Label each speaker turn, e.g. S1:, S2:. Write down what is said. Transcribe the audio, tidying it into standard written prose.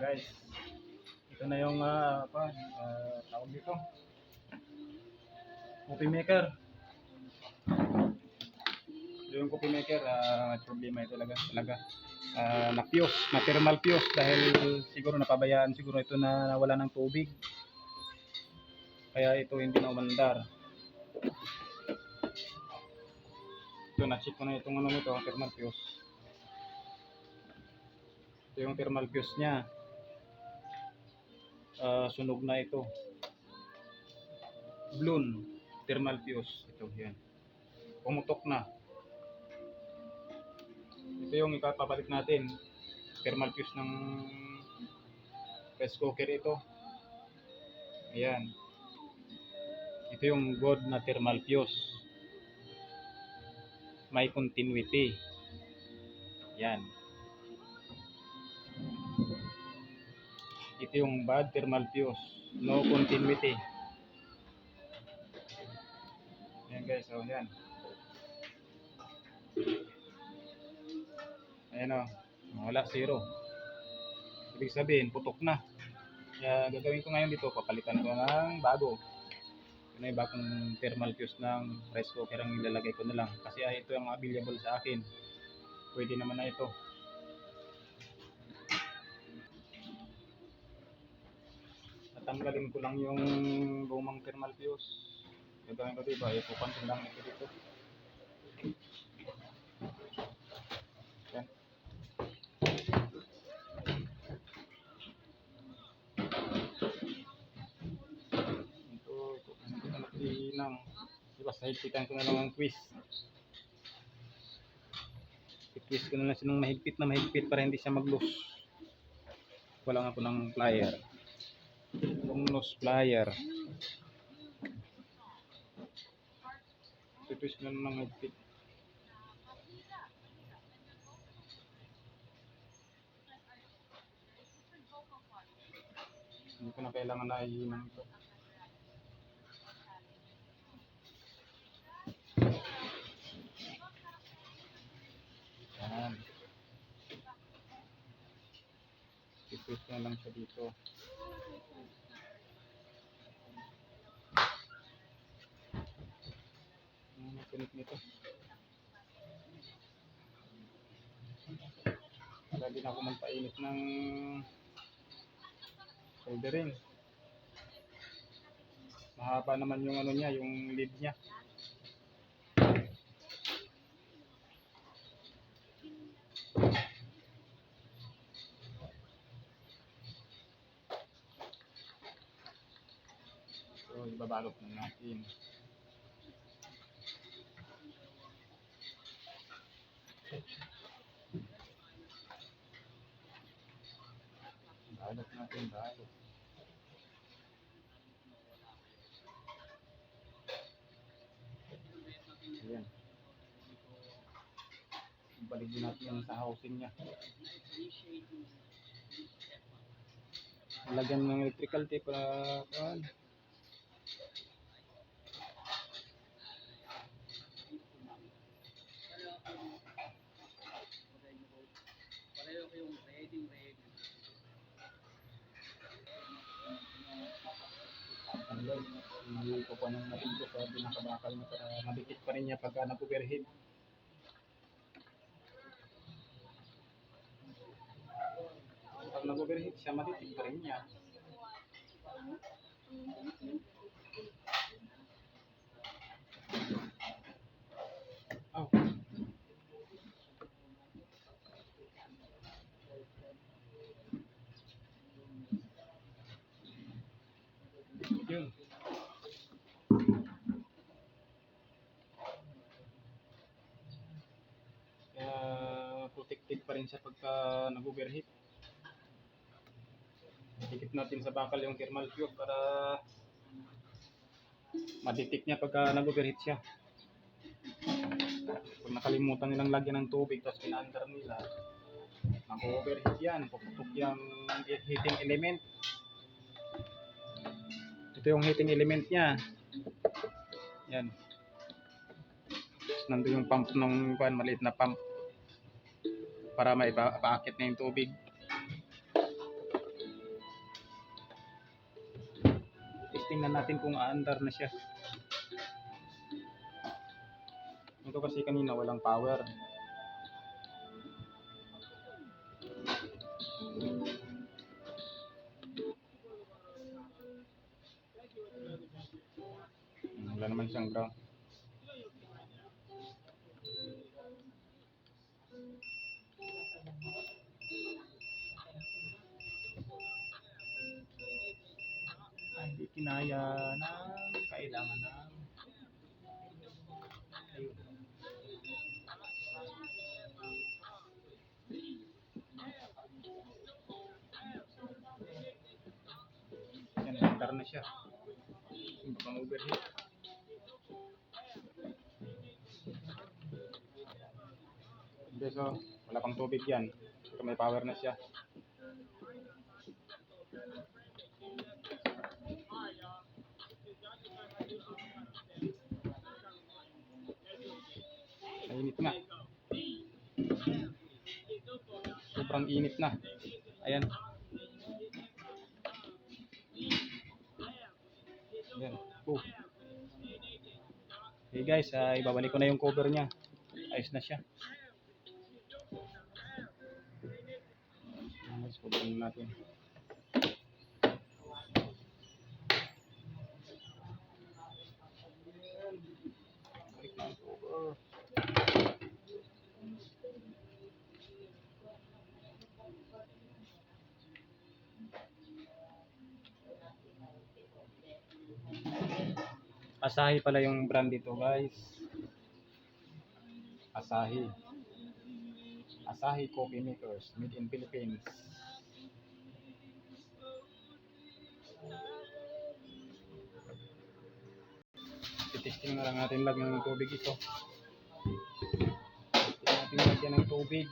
S1: Guys, ito na yung tawag dito, coffee maker. Ito yung coffee maker. Problema ito talaga. Na-fuse, na thermal fuse dahil siguro napabayaan siguro ito na nawala ng tubig. Kaya ito hindi na umandar. Ito, na-check ko na itong ano nito, thermal fuse. Ito yung thermal fuse niya. Sunog na ito. Blown thermal fuse. Ito, yan. Pumutok na. Ito yung ipapabalik natin. Thermal fuse ng rice cooker ito. Ayan. Ito yung good na thermal fuse. May continuity. Yan. Ito yung bad thermal fuse. No continuity. Ayan guys. So, yan. Ayan o. Wala, zero. Ibig sabihin, putok na. Kaya gagawin ko ngayon dito, papalitan ko ng bago. Ito na yung bagong thermal fuse ng rice cooker ang ilalagay ko na lang. Kasi ito yung available sa akin. Pwede naman na ito. Tatanggalin ko lang yung lumang thermal fuse. Gagawin ko dito, ipupan ko lang ito dito. Yan. Ito natinang. Basta higpitan ko na lang ang twist. I-twist ko na lang siya ng mahigpit para hindi siya mag-loose. Wala nga po ng plier. Yung nose plier. I-twist ko na lang ng mahigpit. Hindi ko na kailangan na ihinan ito. Yan. I-twist na lang siya dito. Pinik nito. Lagi na ako magpainit ng soldering. Mahaba naman yung ano niya, yung lead niya. So, ibabalot na natin. Balot natin, balot. Ayan. Baligyan natin yung sa housing niya. Lagyan ng electrical tape para kuan. Hindi ko pa nang natin ko sa binakabakal na para madikit pa rin niya pagka nag-overhead. Pag nag-overhead siya, madikit pa rin niya. Oh. Yun. Protected pa rin siya pagka nag-overheat. Dikit natin sa bakal yung thermal fuse para madetect niya pagka nag-overheat siya. Kung nakalimutan nilang lagyan ng tubig tapos pinaandar nila, mag-overheat yan, puputok yung heating element. Ito yung heating element niya. Yan. Nandun yung pump ng maliit na pump para maipaakit na yung tubig. Tingnan natin kung aandar na siya. Ito kasi kanina walang power. Wala naman siyang ground. Hindi kinaya ng kailangan ng ayun. Yan, andar na siya. Hindi pang overheat. Hindi, so wala pang tubig yan. So, may power na siya. Init nga. Sobrang init na. Ayan. Ayan. Okay guys, ibabalik ko na yung cover niya. Ayos na siya. Mas cover natin. Balik na ang cover. Asahi pala yung brand dito guys. Asahi. Asahi Coffee Makers, made in Philippines. Testing na lang natin ng tubig ito. Testing natin lagyan ng tubig.